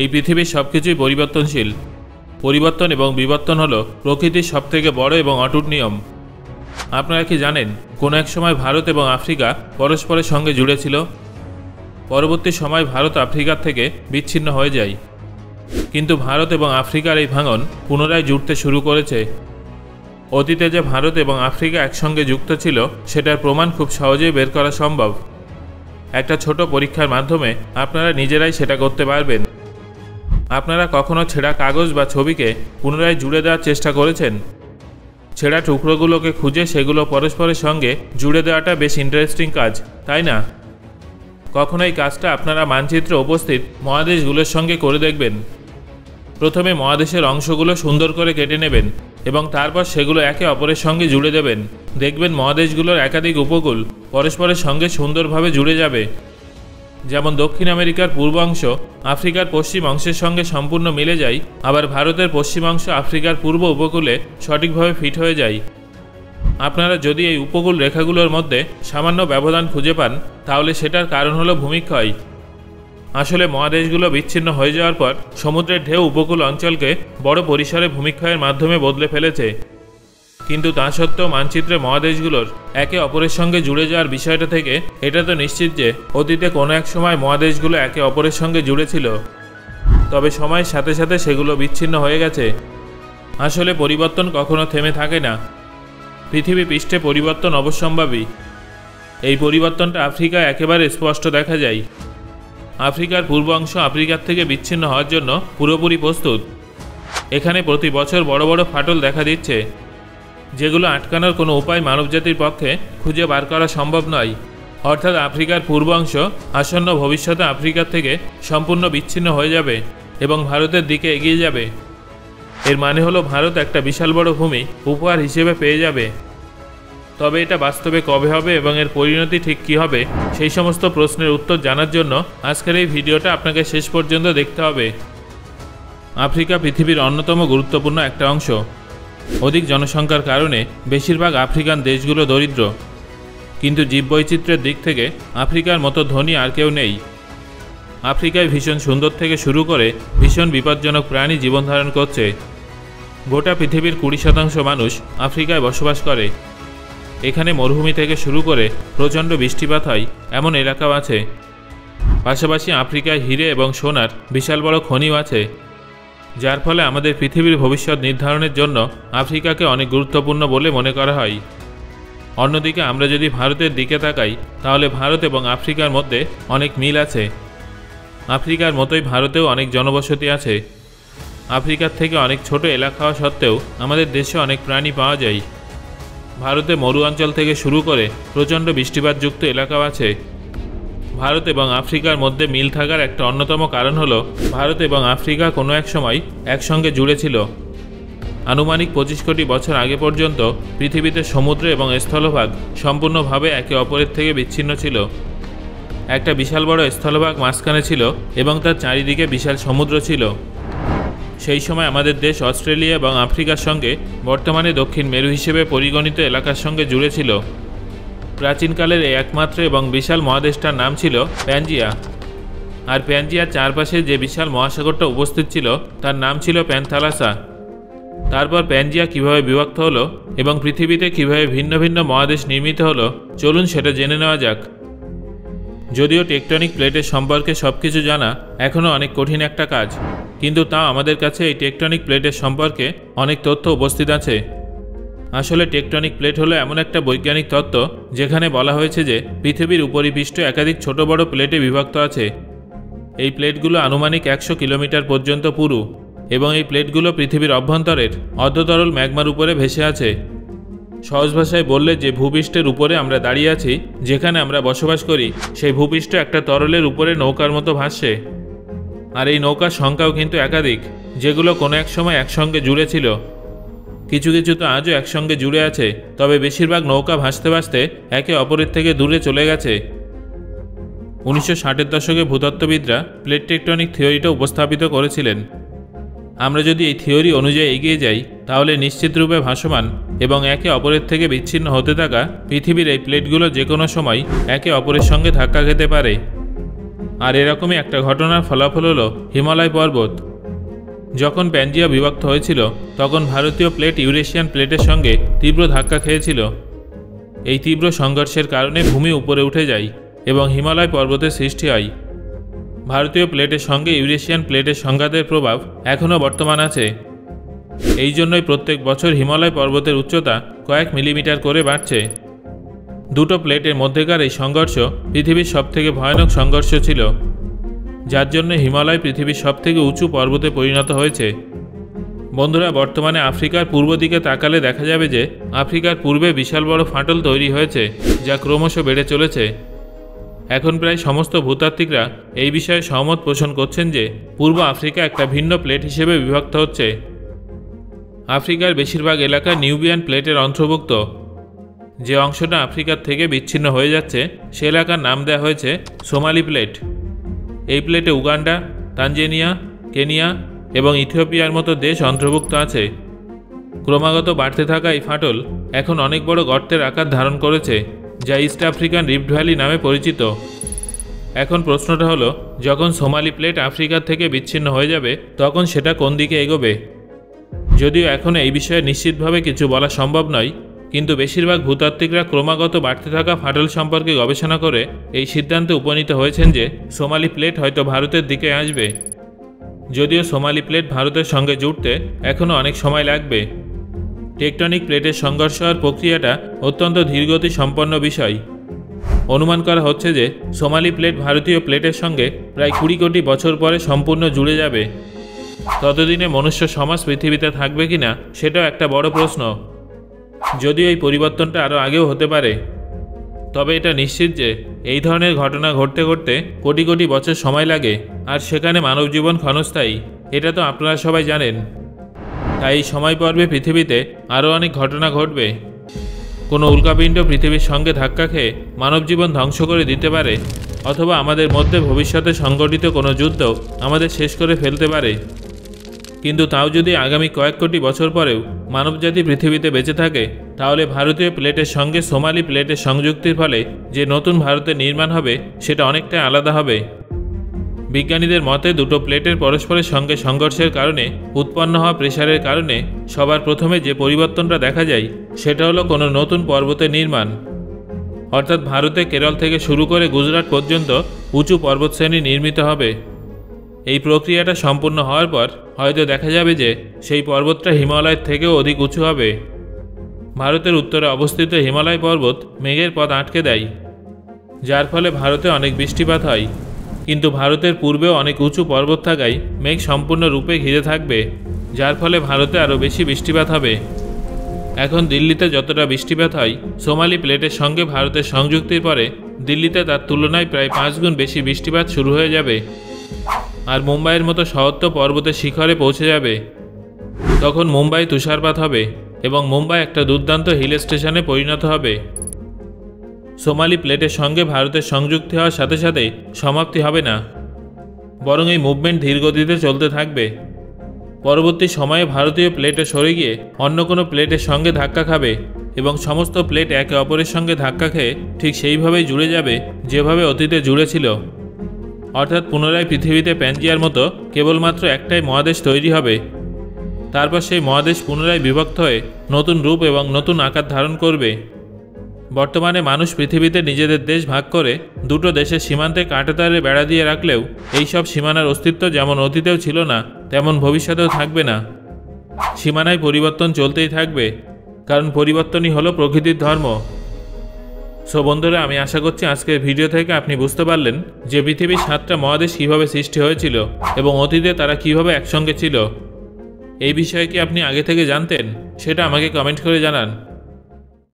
এই পৃথিবীর সবকিছুই পরিবর্তনশীল। পরিবর্তন এবং বিবর্তন হলো প্রকৃতির সবথেকে বড় এবং অটুট নিয়ম। আপনারা কি জানেন কোনো এক সময় ভারত এবং আফ্রিকা পরস্পরের সঙ্গে জুড়ে ছিল? পরবর্তী সময় ভারত আফ্রিকার থেকে বিচ্ছিন্ন হয়ে যায়, কিন্তু ভারত এবং আফ্রিকার এই ভাঙন পুনরায় জুড়তে শুরু করেছে। অতীতে যে ভারত এবং আফ্রিকা একসঙ্গে যুক্ত ছিল সেটার প্রমাণ খুব সহজেই বের করা সম্ভব। একটা ছোট পরীক্ষার মাধ্যমে আপনারা নিজেরাই সেটা করতে পারবেন। আপনারা কখনো ছেঁড়া কাগজ বা ছবিকে পুনরায় জুড়ে দেওয়ার চেষ্টা করেছেন? ছেঁড়া টুকরোগুলোকে খুঁজে সেগুলো পরস্পরের সঙ্গে জুড়ে দেওয়াটা বেশ ইন্টারেস্টিং কাজ, তাই না? কখনো এই কাজটা আপনারা মানচিত্রে উপস্থিত মহাদেশগুলোর সঙ্গে করে দেখবেন। প্রথমে মহাদেশের অংশগুলো সুন্দর করে কেটে নেবেন এবং তারপর সেগুলো একে অপরের সঙ্গে জুড়ে দেবেন। দেখবেন মহাদেশগুলোর একাধিক উপকূল পরস্পরের সঙ্গে সুন্দরভাবে জুড়ে যাবে। যেমন দক্ষিণ আমেরিকার পূর্ব অংশ আফ্রিকার পশ্চিম অংশের সঙ্গে সম্পূর্ণ মিলে যায়, আবার ভারতের পশ্চিমাংশ আফ্রিকার পূর্ব উপকূলে সঠিকভাবে ফিট হয়ে যায়। আপনারা যদি এই উপকূল রেখাগুলোর মধ্যে সামান্য ব্যবধান খুঁজে পান তাহলে সেটার কারণ হলো ভূমিক্ষয়। আসলে মহাদেশগুলো বিচ্ছিন্ন হয়ে যাওয়ার পর সমুদ্রের ঢেউ উপকূল অঞ্চলকে বড় পরিসরে ভূমিক্ষয়ের মাধ্যমে বদলে ফেলেছে। কিন্তু তা সত্ত্বেও মানচিত্রে মহাদেশগুলোর একে অপরের সঙ্গে জুড়ে যাওয়ার বিষয়টা থেকে এটা তো নিশ্চিত যে অতীতে কোনো এক সময় মহাদেশগুলো একে অপরের সঙ্গে জুড়ে ছিল, তবে সময়ের সাথে সাথে সেগুলো বিচ্ছিন্ন হয়ে গেছে। আসলে পরিবর্তন কখনো থেমে থাকে না। পৃথিবী পৃষ্ঠে পরিবর্তন অবশ্যম্ভাবী। এই পরিবর্তনটা আফ্রিকায় একেবারে স্পষ্ট দেখা যায়। আফ্রিকার পূর্ব অংশ আফ্রিকার থেকে বিচ্ছিন্ন হওয়ার জন্য পুরোপুরি প্রস্তুত। এখানে প্রতি বছর বড় বড় ফাটল দেখা দিচ্ছে, যেগুলো আটকানোর কোনো উপায় মানবজাতির পক্ষে খুঁজে বার করা সম্ভব নয়। অর্থাৎ আফ্রিকার পূর্ব অংশ আসন্ন ভবিষ্যতে আফ্রিকার থেকে সম্পূর্ণ বিচ্ছিন্ন হয়ে যাবে এবং ভারতের দিকে এগিয়ে যাবে। এর মানে হলো ভারত একটা বিশাল বড় ভূমি উপহার হিসেবে পেয়ে যাবে। তবে এটা বাস্তবে কবে হবে এবং এর পরিণতি ঠিক কী হবে সেই সমস্ত প্রশ্নের উত্তর জানার জন্য আজকের এই ভিডিওটা আপনাকে শেষ পর্যন্ত দেখতে হবে। আফ্রিকা পৃথিবীর অন্যতম গুরুত্বপূর্ণ একটা অংশ। অধিক জনসংখ্যার কারণে বেশিরভাগ আফ্রিকান দেশগুলো দরিদ্র, কিন্তু জীববৈচিত্র্যের দিক থেকে আফ্রিকার মতো ধনী আর কেউ নেই। আফ্রিকায় ভীষণ সুন্দর থেকে শুরু করে ভীষণ বিপজ্জনক প্রাণী জীবনধারণ করছে। গোটা পৃথিবীর 20% মানুষ আফ্রিকায় বসবাস করে। এখানে মরুভূমি থেকে শুরু করে প্রচণ্ড বৃষ্টিপাত হয় এমন এলাকাও আছে। পাশাপাশি আফ্রিকায় হিরে এবং সোনার বিশাল বড় খনিও আছে, যার ফলে আমাদের পৃথিবীর ভবিষ্যৎ নির্ধারণের জন্য আফ্রিকাকে অনেক গুরুত্বপূর্ণ বলে মনে করা হয়। অন্যদিকে আমরা যদি ভারতের দিকে তাকাই তাহলে ভারত এবং আফ্রিকার মধ্যে অনেক মিল আছে। আফ্রিকার মতোই ভারতেও অনেক জনবসতি আছে। আফ্রিকার থেকে অনেক ছোট এলাকা হওয়া সত্ত্বেও আমাদের দেশে অনেক প্রাণী পাওয়া যায়। ভারতে মরু অঞ্চল থেকে শুরু করে প্রচণ্ড বৃষ্টিপাতযুক্ত এলাকাও আছে। ভারত এবং আফ্রিকার মধ্যে মিল থাকার একটা অন্যতম কারণ হলো ভারত এবং আফ্রিকা কোনো এক সময় একসঙ্গে জুড়ে ছিল। আনুমানিক 25 কোটি বছর আগে পর্যন্ত পৃথিবীতে সমুদ্র এবং স্থলভাগ সম্পূর্ণভাবে একে অপরের থেকে বিচ্ছিন্ন ছিল। একটা বিশাল বড় স্থলভাগ মাঝখানে ছিল এবং তার চারিদিকে বিশাল সমুদ্র ছিল। সেই সময় আমাদের দেশ অস্ট্রেলিয়া এবং আফ্রিকার সঙ্গে বর্তমানে দক্ষিণ মেরু হিসেবে পরিগণিত এলাকার সঙ্গে জুড়ে ছিল। প্রাচীনকালের এই একমাত্র এবং বিশাল মহাদেশটার নাম ছিল প্যানজিয়া, আর প্যানজিয়ার চারপাশে যে বিশাল মহাসাগরটা উপস্থিত ছিল তার নাম ছিল প্যানথালাসা। তারপর প্যানজিয়া কিভাবে বিভক্ত হলো এবং পৃথিবীতে কিভাবে ভিন্ন ভিন্ন মহাদেশ নির্মিত হলো চলুন সেটা জেনে নেওয়া যাক। যদিও টেকটনিক প্লেটের সম্পর্কে সব কিছু জানা এখনও অনেক কঠিন একটা কাজ, কিন্তু তাও আমাদের কাছে এই টেকটনিক প্লেটের সম্পর্কে অনেক তথ্য উপস্থিত আছে। আসলে টেকটনিক প্লেট হলো এমন একটা বৈজ্ঞানিক তত্ত্ব যেখানে বলা হয়েছে যে পৃথিবীর উপরিপৃষ্ঠ একাধিক ছোট বড় প্লেটে বিভক্ত আছে। এই প্লেটগুলো আনুমানিক 100 কিলোমিটার পর্যন্ত পুরু এবং এই প্লেটগুলো পৃথিবীর অভ্যন্তরের অর্ধতরল ম্যাগমার উপরে ভেসে আছে। সহজ ভাষায় বললে যে ভূপৃষ্ঠের উপরে আমরা দাঁড়িয়ে আছি, যেখানে আমরা বসবাস করি, সেই ভূপৃষ্ঠ একটা তরলের উপরে নৌকার মতো ভাসছে। আর এই নৌকার সংখ্যাও কিন্তু একাধিক, যেগুলো কোনো এক সময় একসঙ্গে জুড়ে ছিল। কিছু কিছু তো আজও একসঙ্গে জুড়ে আছে, তবে বেশিরভাগ নৌকা ভাসতে ভাসতে একে অপরের থেকে দূরে চলে গেছে। 1960-এর দশকে ভূতত্ত্ববিদরা প্লেট টেকটনিক থিওরিটা উপস্থাপিত করেছিলেন। আমরা যদি এই থিওরি অনুযায়ী এগিয়ে যাই তাহলে নিশ্চিতরূপে ভাসমান এবং একে অপরের থেকে বিচ্ছিন্ন হতে থাকা পৃথিবীর এই প্লেটগুলো যে কোনো সময় একে অপরের সঙ্গে ধাক্কা খেতে পারে। আর এরকমই একটা ঘটনার ফলাফল হলো হিমালয় পর্বত। যখন প্যাঞ্জিয়া বিভক্ত হয়েছিল তখন ভারতীয় প্লেট ইউরেশিয়ান প্লেটের সঙ্গে তীব্র ধাক্কা খেয়েছিল। এই তীব্র সংঘর্ষের কারণে ভূমি উপরে উঠে যায় এবং হিমালয় পর্বতের সৃষ্টি হয়। ভারতীয় প্লেটের সঙ্গে ইউরেশিয়ান প্লেটের সংঘাতের প্রভাব এখনও বর্তমান আছে। এই জন্যই প্রত্যেক বছর হিমালয় পর্বতের উচ্চতা কয়েক মিলিমিটার করে বাড়ছে। দুটো প্লেটের মধ্যেকার এই সংঘর্ষ পৃথিবীর সবথেকে ভয়ানক সংঘর্ষ ছিল, যার জন্য হিমালয় পৃথিবীর সবথেকে উঁচু পর্বতে পরিণত হয়েছে। বন্ধুরা, বর্তমানে আফ্রিকার পূর্ব দিকে তাকালে দেখা যাবে যে আফ্রিকার পূর্বে বিশাল বড় ফাটল তৈরি হয়েছে, যা ক্রমশ বেড়ে চলেছে। এখন প্রায় সমস্ত ভূতাত্ত্বিকরা এই বিষয়ে সহমত পোষণ করছেন যে পূর্ব আফ্রিকা একটা ভিন্ন প্লেট হিসেবে বিভক্ত হচ্ছে। আফ্রিকার বেশিরভাগ এলাকা নিউবিয়ান প্লেটের অন্তর্ভুক্ত। যে অংশটা আফ্রিকার থেকে বিচ্ছিন্ন হয়ে যাচ্ছে সে এলাকার নাম দেওয়া হয়েছে সোমালি প্লেট। এই প্লেটে উগান্ডা, তানজানিয়া, কেনিয়া এবং ইথিওপিয়ার মতো দেশ অন্তর্ভুক্ত আছে। ক্রমাগত বাড়তে থাকা এই ফাটল এখন অনেক বড় গর্তের আকার ধারণ করেছে, যা ইস্ট আফ্রিকান রিফট ভ্যালি নামে পরিচিত। এখন প্রশ্নটা হলো, যখন সোমালি প্লেট আফ্রিকার থেকে বিচ্ছিন্ন হয়ে যাবে তখন সেটা কোন দিকে এগোবে? যদিও এখন এই বিষয়ে নিশ্চিতভাবে কিছু বলা সম্ভব নয়, কিন্তু বেশিরভাগ ভূতাত্ত্বিকরা ক্রমাগত বাড়তে থাকা ফাটল সম্পর্কে গবেষণা করে এই সিদ্ধান্তে উপনীত হয়েছেন যে সোমালি প্লেট হয়তো ভারতের দিকে আসবে। যদিও সোমালি প্লেট ভারতের সঙ্গে জুড়তে এখনও অনেক সময় লাগবে। টেকটনিক প্লেটের সংঘর্ষ হওয়ার প্রক্রিয়াটা অত্যন্ত ধীরগতি সম্পন্ন বিষয়। অনুমান করা হচ্ছে যে সোমালি প্লেট ভারতীয় প্লেটের সঙ্গে প্রায় 20 কোটি বছর পরে সম্পূর্ণ জুড়ে যাবে। ততদিনে মনুষ্য সমাজ পৃথিবীতে থাকবে কিনা সেটাও একটা বড় প্রশ্ন। যদিও এই পরিবর্তনটা আরও আগেও হতে পারে, তবে এটা নিশ্চিত যে এই ধরনের ঘটনা ঘটতে ঘটতে কোটি কোটি বছর সময় লাগে, আর সেখানে মানব জীবন ক্ষণস্থায়ী, এটা তো আপনারা সবাই জানেন। তাই এই সময় পর্বে পৃথিবীতে আরও অনেক ঘটনা ঘটবে। কোনো উল্কাপিণ্ড পৃথিবীর সঙ্গে ধাক্কা খেয়ে মানব জীবন ধ্বংস করে দিতে পারে, অথবা আমাদের মধ্যে ভবিষ্যতে সংঘটিত কোনো যুদ্ধ আমাদের শেষ করে ফেলতে পারে। কিন্তু তাও যদি আগামী কয়েক কোটি বছর পরেও মানবজাতি পৃথিবীতে বেঁচে থাকে, তাহলে ভারতীয় প্লেটের সঙ্গে সোমালি প্লেটের সংযুক্তির ফলে যে নতুন ভারতের নির্মাণ হবে সেটা অনেকটাই আলাদা হবে। বিজ্ঞানীদের মতে দুটো প্লেটের পরস্পরের সঙ্গে সংঘর্ষের কারণে উৎপন্ন হওয়া প্রেসারের কারণে সবার প্রথমে যে পরিবর্তনটা দেখা যায় সেটা হলো কোনো নতুন পর্বতের নির্মাণ। অর্থাৎ ভারতে কেরল থেকে শুরু করে গুজরাট পর্যন্ত উঁচু পর্বতশ্রেণী নির্মিত হবে। এই প্রক্রিয়াটা সম্পূর্ণ হওয়ার পর হয়তো দেখা যাবে যে সেই পর্বতটা হিমালয়ের থেকেও অধিক উঁচু হবে। ভারতের উত্তরে অবস্থিত হিমালয় পর্বত মেঘের পথ আটকে দেয়, যার ফলে ভারতে অনেক বৃষ্টিপাত হয়। কিন্তু ভারতের পূর্বেও অনেক উঁচু পর্বত থাকায় মেঘ সম্পূর্ণরূপে ঘিরে থাকবে, যার ফলে ভারতে আরও বেশি বৃষ্টিপাত হবে। এখন দিল্লিতে যতটা বৃষ্টিপাত হয় সোমালি প্লেটের সঙ্গে ভারতের সংযুক্তির পরে দিল্লিতে তার তুলনায় প্রায় 5 গুণ বেশি বৃষ্টিপাত শুরু হয়ে যাবে। আর মুম্বাইয়ের মতো শহর তো পর্বতের শিখরে পৌঁছে যাবে। তখন মুম্বাই তুষারপাত হবে এবং মুম্বাই একটা দুর্দান্ত হিল স্টেশনে পরিণত হবে। সোমালি প্লেটের সঙ্গে ভারতের সংযুক্তি হওয়ার সাথে সাথে সমাপ্তি হবে না, বরং এই মুভমেন্ট ধীরগতিতে চলতে থাকবে। পরবর্তী সময়ে ভারতীয় প্লেটে সরে গিয়ে অন্য কোনো প্লেটের সঙ্গে ধাক্কা খাবে এবং সমস্ত প্লেট একে অপরের সঙ্গে ধাক্কা খেয়ে ঠিক সেইভাবেই জুড়ে যাবে যেভাবে অতীতে জুড়ে ছিল। অর্থাৎ পুনরায় পৃথিবীতে প্যাঞ্জিয়ার মতো কেবলমাত্র একটাই মহাদেশ তৈরি হবে। তারপর সেই মহাদেশ পুনরায় বিভক্ত হয়ে নতুন রূপ এবং নতুন আকার ধারণ করবে। বর্তমানে মানুষ পৃথিবীতে নিজেদের দেশ ভাগ করে দুটো দেশের সীমান্তে কাঁটাতারে বেড়া দিয়ে রাখলেও এই সব সীমানার অস্তিত্ব যেমন অতীতেও ছিল না তেমন ভবিষ্যতেও থাকবে না। সীমানায় পরিবর্তন চলতেই থাকবে, কারণ পরিবর্তনই হলো প্রকৃতির ধর্ম। সো বন্ধুরা, আমি আশা করছি আজকের ভিডিও থেকে আপনি বুঝতে পারলেন যে পৃথিবীর 7টা মহাদেশ কীভাবে সৃষ্টি হয়েছিল এবং অতীতে তারা কীভাবে একসঙ্গে ছিল। এই বিষয়ে কি আপনি আগে থেকে জানতেন? সেটা আমাকে কমেন্ট করে জানান।